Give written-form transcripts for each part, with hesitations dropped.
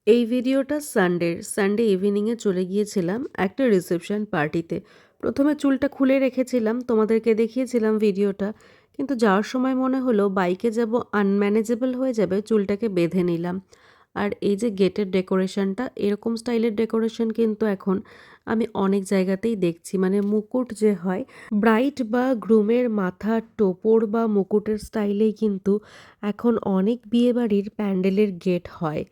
এই ভিডিওটা সানডে ইভিনিংয়ে চলে গিয়েছিলাম একটা রিসেপশন পার্টিতে। প্রথমে চুলটা খুলে রেখেছিলাম, তোমাদেরকে দেখিয়েছিলাম ভিডিওটা। কিন্তু যাওয়ার সময় মনে হলো বাইকে যাব, আনম্যানেজেবল হয়ে যাবে, চুলটাকে বেঁধে নিলাম। আর এই যে গেটের ডেকোরেশনটা, এরকম স্টাইলের ডেকোরেশন কিন্তু এখন আমি অনেক জায়গাতেই দেখছি। মানে মুকুট যে হয়, ব্রাইড বা গ্রুমের মাথার টোপর বা মুকুটের স্টাইলেই কিন্তু এখন অনেক বিয়েবাড়ির প্যান্ডেলের গেট হয়।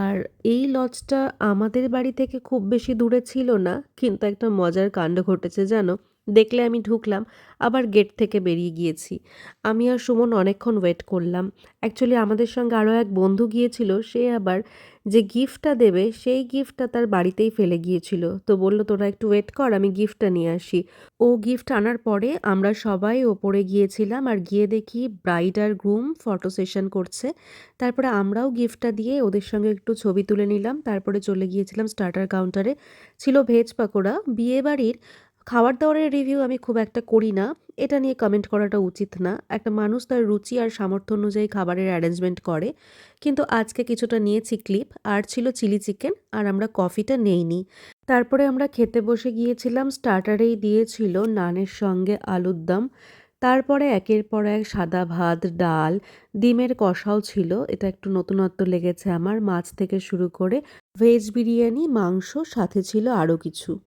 আর এই লজটা আমাদের বাড়ি থেকে খুব বেশি দূরে ছিল না, কিন্তু একটা মজার কাণ্ড ঘটেছে জানো। দেখলে আমি ঢুকলাম, আবার গেট থেকে বেরিয়ে গিয়েছি। আমি আর সুমন অনেকক্ষণ ওয়েট করলাম। অ্যাকচুয়ালি আমাদের সঙ্গে আরও এক বন্ধু গিয়েছিল, সে আবার যে গিফটটা দেবে সেই গিফটটা তার বাড়িতেই ফেলে গিয়েছিল। তো বলল তোরা একটু ওয়েট কর, আমি গিফটটা নিয়ে আসি। ও গিফট আনার পরে আমরা সবাই ওপরে গিয়েছিলাম, আর গিয়ে দেখি ব্রাইড আর গ্রুম ফটো সেশন করছে। তারপরে আমরাও গিফটটা দিয়ে ওদের সঙ্গে একটু ছবি তুলে নিলাম। তারপরে চলে গিয়েছিলাম স্টার্টার কাউন্টারে। ছিল ভেজ পাকোড়া। বিয়েবাড়ির খাবার দাবারের রিভিউ আমি খুব একটা করি না, এটা নিয়ে কমেন্ট করাটা উচিত না। একটা মানুষ তার রুচি আর সামর্থ্য অনুযায়ী খাবারের অ্যারেঞ্জমেন্ট করে। কিন্তু আজকে কিছুটা নিয়েছি ক্লিপ। আর ছিল চিলি চিকেন, আর আমরা কফিটা নেইনি। তারপরে আমরা খেতে বসে গিয়েছিলাম। স্টার্টারেই দিয়েছিল নানের সঙ্গে আলুর দম। তারপরে একের পর এক সাদা ভাত, ডাল, ডিমের কষাও ছিল। এটা একটু নতুনত্ব লেগেছে আমার। মাছ থেকে শুরু করে ভেজ বিরিয়ানি, মাংস, সাথে ছিল আরও কিছু।